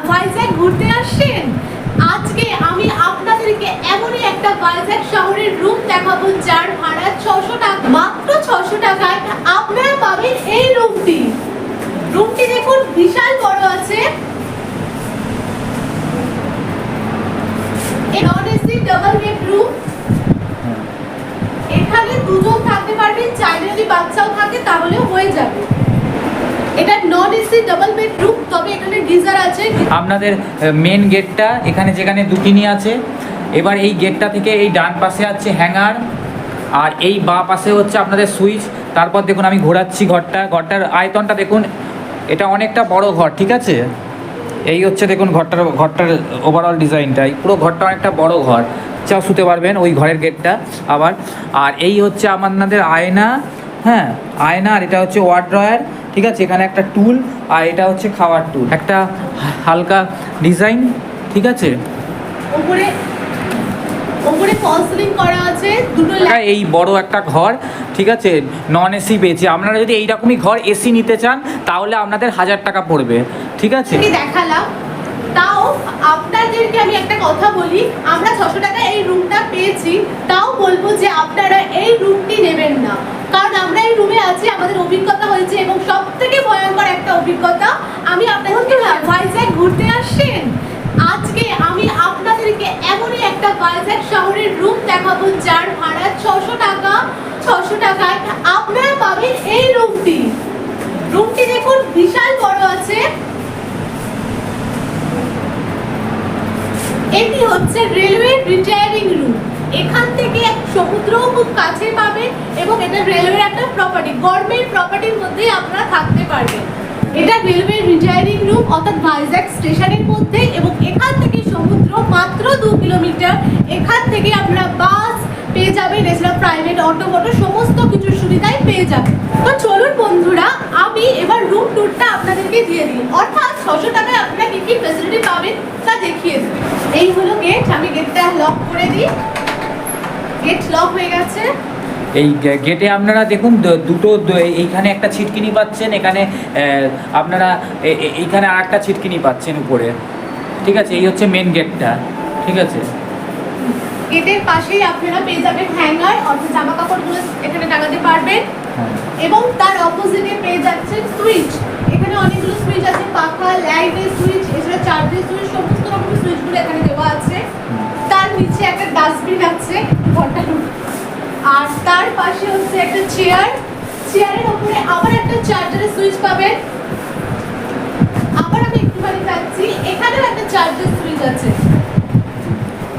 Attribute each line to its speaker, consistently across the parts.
Speaker 1: ভাইজ্যাক ঘুরতে আসছেন? আজকে আমি আপনাদেরকে এমনই একটা ভাইজ্যাক শহরের রুম দেখাবো যার ভাড়া 600 টাকা। মাত্র 600 টাকায় আপনারা পাবেন এই রুমটি। রুমটি দেখুন বিশাল বড় আছে। Non AC double bedroom. এখানে দুজন থাকতে পারবেন, চাইলে যদি বাচ্চাও থাকে তাহলেও হয়ে যাবে। এটা নন এসি ডাবল বেডরুম, তবে এখানে গিজার আছে।
Speaker 2: আপনাদের মেন গেটটা এখানে যেখানে দুটিনি আছে, এবার এই গেটটা থেকে এই ডান পাশে আছে হ্যাঙ্গার, আর এই বাঁ পাশে হচ্ছে আপনাদের সুইচ। তারপর দেখুন আমি ঘোরাচ্ছি ঘরটার আয়তনটা দেখুন, এটা অনেকটা বড় ঘর, ঠিক আছে। এই হচ্ছে দেখুন ঘরটার ওভারঅল ডিজাইনটাই, পুরো ঘরটা অনেকটা বড় ঘর, চাও শুতে পারবেন ওই ঘরের গেটটা আবার। আর এই হচ্ছে আপনাদের আয়না, হ্যাঁ আয়না, আর এটা হচ্ছে ওয়ার্ড্রয়ার, ঠিক আছে। এখানে একটা টুল, আর এটা হচ্ছে খাওয়ার টুল, একটা হালকা ডিজাইন, ঠিক আছে।
Speaker 1: উপরে ফল সিলিং করা আছে, দুটো
Speaker 2: এই বড় একটা ঘর, ঠিক আছে, নন এসি পেয়েছি। আপনারা যদি এইরকমই ঘর এসি নিতে চান তাহলে আপনাদের 1000 টাকা পড়বে, ঠিক আছে।
Speaker 1: দেখালাম, তাও আপনাদেরকে আমি একটা কথা বলি, আমরা 600 টাকা এই রুমটা পেয়েছি, তাও বলবো যে আপনারা এই রুমটি নেবেন না, কারণ আমরা এই রুমে আছি, আমাদের অভিজ্ঞতা হয়েছে এবং সবথেকে ভয়ঙ্কর একটা অভিজ্ঞতা। আমি আপনাদেরকে ভাইজ্যাক ঘুরতে আসছেন? আজকে আমি আপনাদেরকে এমনই একটা ভাইজ্যাক শহরের রুম দেখাবো যার ভাড়া 600 টাকা। 600 টাকায় আপনারা পাবেন এই রুমটি। রুমটি দেখুন বিশাল বড় আছে। এটি হচ্ছে রেলওয়ে রিটায়ারিং রুম। এখান থেকে সমুদ্রও খুব কাছে পাবেন এবং এটা রেলওয়ের একটা প্রপার্টি, গভর্নমেন্ট প্রপার্টির মধ্যেই আপনারা থাকতে পারবেন। এটা রেলওয়ে রিটায়ারিং রুম, অর্থাৎ ভাইজ্যাক স্টেশনের মধ্যে, এবং এখান থেকে সমুদ্র মাত্র 2 কিলোমিটার। এখান থেকে আপনারা বাস পেয়ে যাবেন, এছাড়া প্রাইভেট অটো সমস্ত কিছুর সুবিধাই পেয়ে যাবেন। তো চলুন বন্ধুরা, আমি এবার রুম ট্যুরটা আপনাদেরকে দিয়ে দিই, অর্থাৎ 600 টাকায় আপনারা কি কি ফ্যাসিলিটি পাবেন তা দেখিয়ে দেব। এই হলো গেট, আমি গেটটা লক করে দিই। গেট লক হয়ে গেছে।
Speaker 2: এই গেটে আপনারা দেখুন দুটো, এইখানে একটা ছিটকিনি পাচ্ছেন, এখানে আপনারা এইখানে আর একটা ছিটকিনি পাচ্ছেন উপরে, ঠিক আছে। এই হচ্ছে মেন গেটটা, ঠিক আছে।
Speaker 1: গেটের পাশেই আপনারা পেয়ে যাবেন হ্যাঙ্গার, অর্থাৎ জামা কাপড়গুলো এখানে টাঙাতে পারবেন, এবং তার অপোজিটে পেয়ে যাচ্ছেন সুইচ। এখানে অনেকগুলো সুইচ আছে, পাখা, লাইটের সুইচ, এছাড়া চার্জের সুইচ, সমস্ত রকমের সুইচগুলো এখানে দেওয়া আছে। তার নিচে একটা ডাস্টবিন আছে ঘরটার, আর তার পাশে হচ্ছে একটা চেয়ার। চেয়ারের উপরে আবার একটা চার্জারের সুইচ পাবেন। আবার আমি একটুখানি যাচ্ছি, এখানেও একটা চার্জার সুইচ আছে।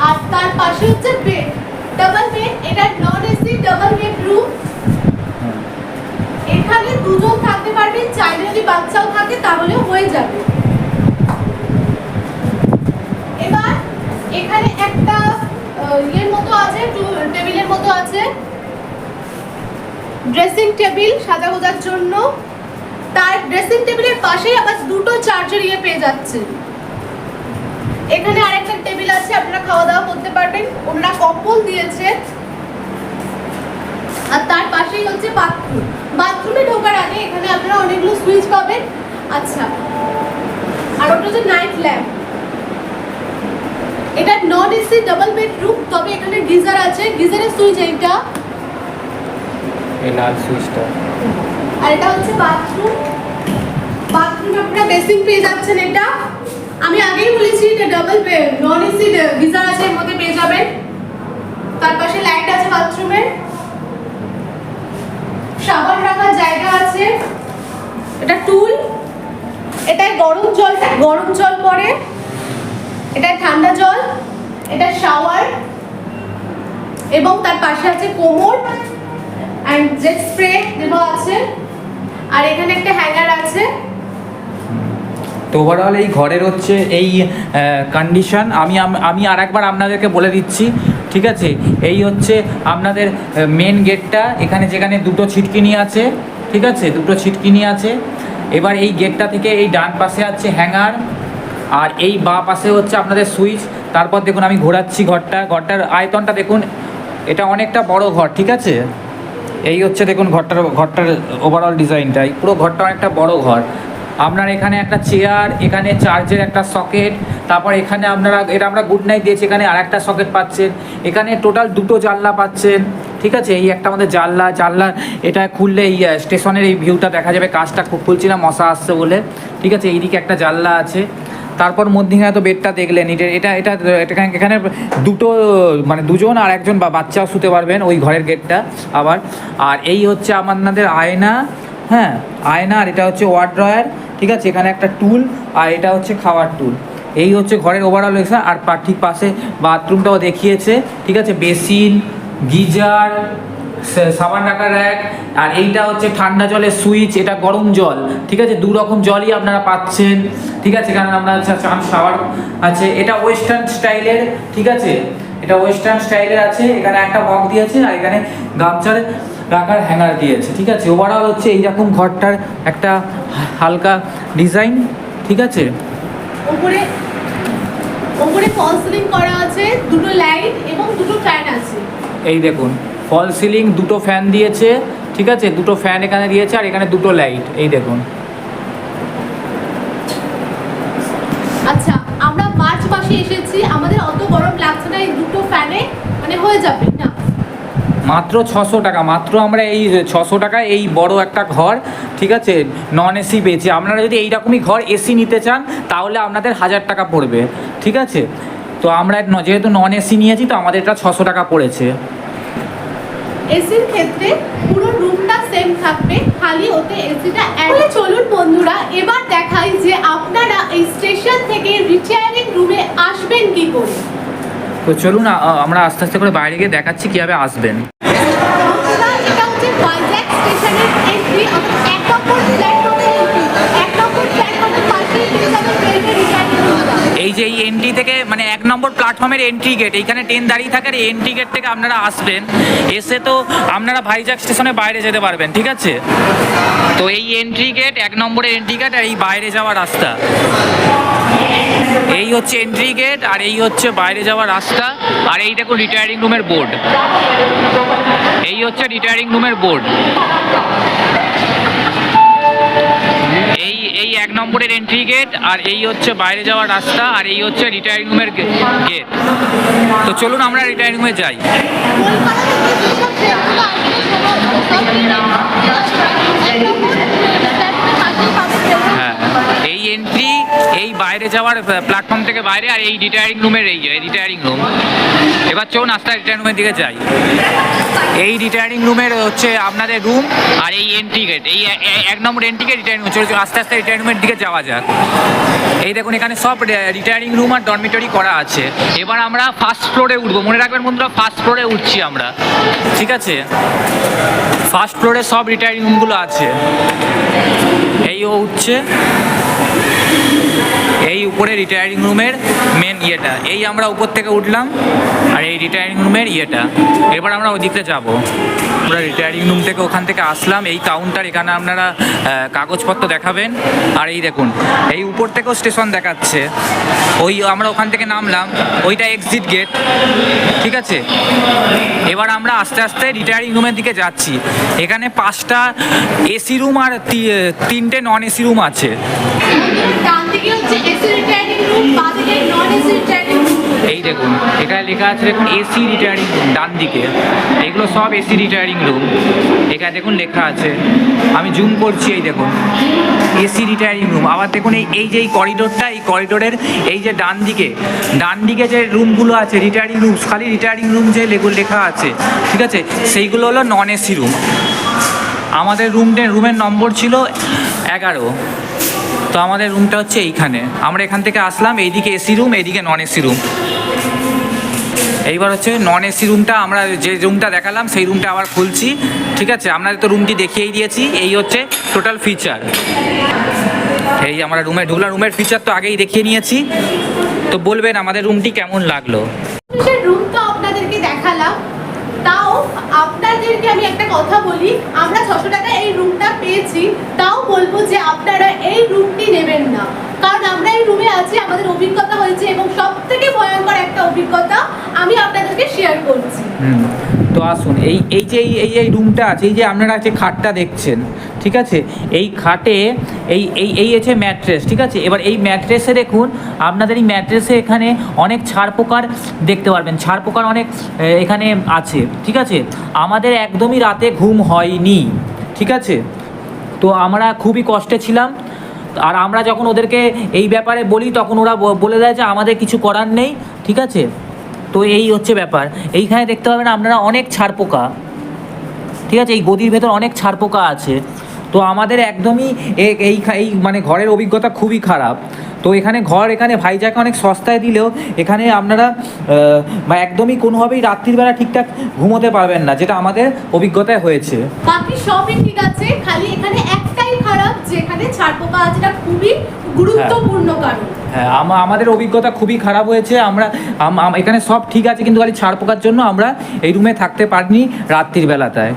Speaker 1: আর তার পাশে হচ্ছে বেড, ডাবল বেড। এটা নন এসি ডাবল বেডরুম। এখানে দুজন থাকতে পারবেন, চাইলে যদি বাচ্চাও থাকে তাহলেও হয়ে যাবে। এবার এখানে একটা ইয়ের মতো আছে, টেবিলের মতো আছে, ড্রেসিং টেবিল সাজা গোজার জন্য। তার ড্রেসিং টেবিলের পাশেই আবার দুটো চার্জার পেয়ে যাচ্ছে। এখানে আরেকটা টেবিল আছে, আপনারা খাওয়া দাওয়া করতে পারবেন, ওনারা কম্বল দিয়েছে। আর তার পাশেই হচ্ছে বাথরুম। বাথরুমে ঢোকার আগে এখানে আপনারা অনেকগুলো সুইচ পাবেন। আচ্ছা, আর ওটা হচ্ছে নাইট ল্যাম্প। এটা নন এসি ডাবল বেডরুম, তবে এখানে গিজার আছে, গিজারের সুইচ এইটা,
Speaker 2: এই লাল সুইচটা।
Speaker 1: আর এটা হচ্ছে বাথরুম। বাথরুমে আপনারা বেসিন পেয়ে যাচ্ছেন। এটা আমি আগেই বলেছি, এটা double bed, non AC geyser আছে, এর মধ্যে পেয়ে যাবেন। তার পাশে লাইট আছে বাথরুমে, সাবান রাখার জায়গা আছে। এটা টুল, এটায় গরম জল পড়ে, এটা ঠান্ডা জল, এটা শাওয়ার, এবং তার পাশে আছে কোমোড এন্ড জেট স্প্রে দেওয়া আছে। আর এখানে একটা হ্যাঙ্গার আছে।
Speaker 2: তো ওভারঅল এই ঘরের হচ্ছে এই কন্ডিশন। আমি আর একবার আপনাদেরকে বলে দিচ্ছি, ঠিক আছে। এই হচ্ছে আপনাদের মেন গেটটা, এখানে যেখানে দুটো ছিটকিনি আছে, ঠিক আছে, দুটো ছিটকিনি আছে। এবার এই গেটটা থেকে এই ডান পাশে আছে হ্যাঙ্গার, আর এই বাঁ পাশে হচ্ছে আপনাদের সুইচ। তারপর দেখুন আমি ঘোরাচ্ছি ঘরটার আয়তনটা দেখুন, এটা অনেকটা বড় ঘর, ঠিক আছে। এই হচ্ছে দেখুন ঘরটার ওভারঅল ডিজাইনটাই, পুরো ঘরটা অনেকটা বড় ঘর, আপনার এখানে একটা চেয়ার, এখানে চার্জের একটা সকেট, তারপর এখানে আপনারা এটা আমরা গুড নাইট দিয়েছি, এখানে আর একটা সকেট পাচ্ছেন, এখানে টোটাল দুটো জানলা পাচ্ছেন। ঠিক আছে, এই একটা আমাদের জানলা এটা খুললে এই স্টেশনের এই ভিউটা দেখা যাবে। কাজটা খুব খুলছি না, মশা আসছে বলে। ঠিক আছে, এইদিকে একটা জানলা আছে। তারপর মধ্যিখানে তো বেডটা দেখলেন, এখানে দুটো মানে দুজন আর একজন বা বাচ্চাও শুতে পারবেন ওই ঘরের গেটটা আবার। আর এই হচ্ছে আপনাদের আয়না, হ্যাঁ আয়না, আর এটা হচ্ছে ওয়ার্ড্রয়ার। ঠিক আছে, এখানে একটা টুল, আর এটা হচ্ছে খাওয়ার টুল। এই হচ্ছে ঘরের ওভারঅল এক্সা। আর ঠিক পাশে বাথরুমটাও দেখিয়েছে। ঠিক আছে, বেসিন, গিজার, সাবান রাখার র্যাক, আর এইটা হচ্ছে ঠান্ডা জলের সুইচ, এটা গরম জল। ঠিক আছে, দু রকম জলই আপনারা পাচ্ছেন। ঠিক আছে, কারণ আমরা চান শাওয়ার আছে, এটা ওয়েস্টার্ন স্টাইলের। ঠিক আছে, এটা ওয়েস্টার্ন স্টাইলের আছে। এখানে একটা মগ দিয়েছে, আর এখানে গামছার রাখার হ্যাঙ্গার দিয়েছে। ঠিক আছে, ওভারঅল হচ্ছে এইরকম ঘরটার একটা হালকা ডিজাইন। ঠিক আছে,
Speaker 1: উপরে ফল সিলিং করা আছে, দুটো লাইট এবং দুটো ফ্যান আছে।
Speaker 2: এই দেখুন ফল সিলিং, দুটো ফ্যান দিয়েছে। ঠিক আছে, দুটো ফ্যান এখানে দিয়েছে, আর এখানে দুটো লাইট। এই দেখুন।
Speaker 1: আচ্ছা, আমরা মার্চ মাসে এসেছি, আমাদের অত গরম লাগছে না, এই দুটো ফ্যানে মানে হয়ে যাবে না?
Speaker 2: মাত্র 600 টাকা, মাত্র আমরা এই 600 টাকা এই বড় একটা ঘর, ঠিক আছে, নন এসি পেয়েছি। আপনারা যদি এইরকমই ঘর এসি নিতে চান তাহলে আপনাদের 1000 টাকা পড়বে। ঠিক আছে, তো আমরা যেহেতু নন এসি নিয়েছি তো আমাদের এটা 600 টাকা পড়েছে।
Speaker 1: এসির ক্ষেত্রে পুরো রুমটা সেম থাকবে, খালি ওতে এসিটা তাহলে চলুন বন্ধুরা, এবার দেখাই যে আপনারা এই স্টেশন থেকে রিটায়ারিং রুমে আসবেন কি করে।
Speaker 2: তো চলুন আমরা আস্তে আস্তে করে বাইরে গিয়ে দেখাচ্ছি কীভাবে আসবেন।
Speaker 1: বন্ধুরা, এটা হচ্ছে ভাইজ্যাক স্টেশনের এন্ট্রি, এক নম্বর প্ল্যাটফর্মের এন্ট্রি। এক নম্বর প্ল্যাটফর্মের পাশেই পেয়ে যাবেন রেলওয়ে রিটায়ারিং রুমটা।
Speaker 2: এই যে এই এন্ট্রি থেকে মানে 1 নম্বর প্ল্যাটফর্মের এন্ট্রি গেট, এইখানে ট্রেন দাঁড়িয়ে থাকে, আর এই এন্ট্রি গেট থেকে আপনারা আসবেন। এসে তো আপনারা ভাইজ্যাক স্টেশনে বাইরে যেতে পারবেন। ঠিক আছে, তো এই এন্ট্রি গেট 1 নম্বরের এন্ট্রি গেট, আর এই বাইরে যাওয়ার রাস্তা। এই হচ্ছে এন্ট্রি গেট, আর এই হচ্ছে বাইরে যাওয়ার রাস্তা। আর এই দেখুন রিটায়ারিং রুমের বোর্ড, এই হচ্ছে রিটায়ারিং রুমের বোর্ড। এই 1 নম্বরের এন্ট্রি গেট, আর এই হচ্ছে বাইরে যাওয়ার রাস্তা, আর এই হচ্ছে রিটায়ারিং রুমের গেট। তো চলুন আমরা রিটায়ারিং রুমে যাই। হ্যাঁ, এই এন্ট্রি, এই বাইরে যাওয়ার প্ল্যাটফর্ম থেকে বাইরে, আর এই রিটায়ারিং রুমের এই রিটায়ারিং রুম। এবার চলুন আস্তে রিটায়ারিং রুমের দিকে যাই। এই রিটায়ারিং রুমের হচ্ছে আপনাদের রুম, আর এই এন্ট্রি গেট, এই 1 নম্বর এন্ট্রি গেট রিটায়ারিং রুম। চলুন আস্তে আস্তে রিটায়ারিং রুমের দিকে যাওয়া যাক। এই দেখুন এখানে সব রিটায়ারিং রুম আর ডরমিটরি করা আছে। এবার আমরা ফার্স্ট ফ্লোরে উঠবো, মনে রাখবেন বন্ধুরা, ফার্স্ট ফ্লোরে উঠছি আমরা। ঠিক আছে, ফার্স্ট ফ্লোরে সব রিটায়ারিং রুমগুলো আছে। এই ও উঠছে, এই উপরে রিটায়ারিং রুমের মেন ইয়েটা। এই আমরা উপর থেকে উঠলাম, আর এই রিটায়ারিং রুমের ইয়েটা। এবার আমরা ওই দিকটা যাবো। আমরা রিটায়ারিং রুম থেকে ওখান থেকে আসলাম, এই কাউন্টার, এখানে আপনারা কাগজপত্র দেখাবেন। আর এই দেখুন এই উপর থেকেও স্টেশন দেখাচ্ছে। ওই আমরা ওখান থেকে নামলাম, ওইটা এক্সিট গেট। ঠিক আছে, এবার আমরা আস্তে আস্তে রিটায়ারিং রুমের দিকে যাচ্ছি। এখানে 5টা এসি রুম আর 3টে নন এসি রুম আছে।
Speaker 1: ডান দিকে হচ্ছে এসি রিটায়ারিং রুম, বাঁ দিকে নন এসি রিটায়ারিং রুম।
Speaker 2: এই দেখুন এখানে লেখা আছে দেখুন এসি রিটায়ারিং রুম ডান দিকে, এগুলো সব এসি রিটায়ারিং রুম। এখানে দেখুন লেখা আছে, আমি জুম করছি, এই দেখুন এসি রিটায়ারিং রুম। আবার দেখুন এই যে এই করিডোরটা, এই করিডোরের এই যে ডান দিকে যে রুমগুলো আছে রিটায়ারিং রুম, খালি রিটায়ারিং রুম যে লেখা আছে, ঠিক আছে, সেইগুলো হলো নন এসি রুম। আমাদের রুমের নম্বর ছিল 11। তো আমাদের রুমটা হচ্ছে এইখানে। আমরা এখান থেকে আসলাম, এইদিকে এসি রুম, এইদিকে নন এসি রুম। এইবার হচ্ছে নন এসি রুমটা, আমরা যে রুমটা দেখালাম সেই রুমটা আবার খুলছি। ঠিক আছে, আপনাদের তো রুমটি দেখিয়েই দিয়েছি। এই হচ্ছে টোটাল ফিচার। এই আমরা রুমে ঢুকলাম, রুমের ফিচার তো আগেই দেখিয়ে নিয়েছি। তো বলবেন আমাদের রুমটি কেমন লাগলো।
Speaker 1: রুম তো আপনাদেরকে দেখালাম, তাও আপনাদেরকে আমি একটা কথা বলি, আমরা 600 টাকা এই রুমটা পেয়েছি, তাও বলবো যে আপনারা এই রুমটি নেবেন না, কারণ আমরা এই রুমে আছি, আমাদের অভিজ্ঞতা হয়েছে, এবং সব থেকে ভয়ঙ্কর একটা অভিজ্ঞতা আমি আপনাদেরকে শেয়ার করছি।
Speaker 2: তো আসুন এই যে রুমটা আছে, এই যে আপনারা যে খাটটা দেখছেন, ঠিক ঠিক আছে। এই খাটে এই এই এই হচ্ছে ম্যাট্রেস, ঠিক আছে। এবার এই ম্যাট্রেসে দেখুন আপনাদের এই ম্যাট্রেসে এখানে অনেক ছাড় পোকার দেখতে পারবেন, ছাড় পোকার অনেক এখানে আছে, ঠিক আছে। আমাদের একদমই রাতে ঘুম হয়নি, ঠিক আছে। তো আমরা খুবই কষ্টে ছিলাম, আর আমরা যখন ওদেরকে এই ব্যাপারে বলি তখন ওরা বলে দেয় যে আমাদের কিছু করার নেই, ঠিক আছে। তো এই হচ্ছে ব্যাপার। এইখানে দেখতে পাবেন আপনারা অনেক ছাড় পোকা, ঠিক আছে। এই গদির ভেতর অনেক ছাড় পোকা আছে। তো আমাদের একদমই এই মানে ঘরের অভিজ্ঞতা খুবই খারাপ। তো এখানে এখানে ভাইজাকে অনেক সস্তায় দিলেও এখানে আপনারা বা একদমই কোনোভাবেই রাত্রিবেলা ঠিকঠাক ঘুমোতে পারবেন না, যেটা আমাদের অভিজ্ঞতায় হয়েছে।
Speaker 1: বাকি সবই ঠিক আছে, খালি এখানে একটাই খারাপ, যেখানে ছাড় পোকা আছে, এটা খুবই গুরুত্বপূর্ণ কারণ।
Speaker 2: হ্যাঁ, আমাদের অভিজ্ঞতা খুবই খারাপ হয়েছে। আমরা এখানে সব ঠিক আছে, কিন্তু খালি ছাড় পোকার জন্য আমরা এই রুমে থাকতে পারিনি রাত্রির বেলাটায়।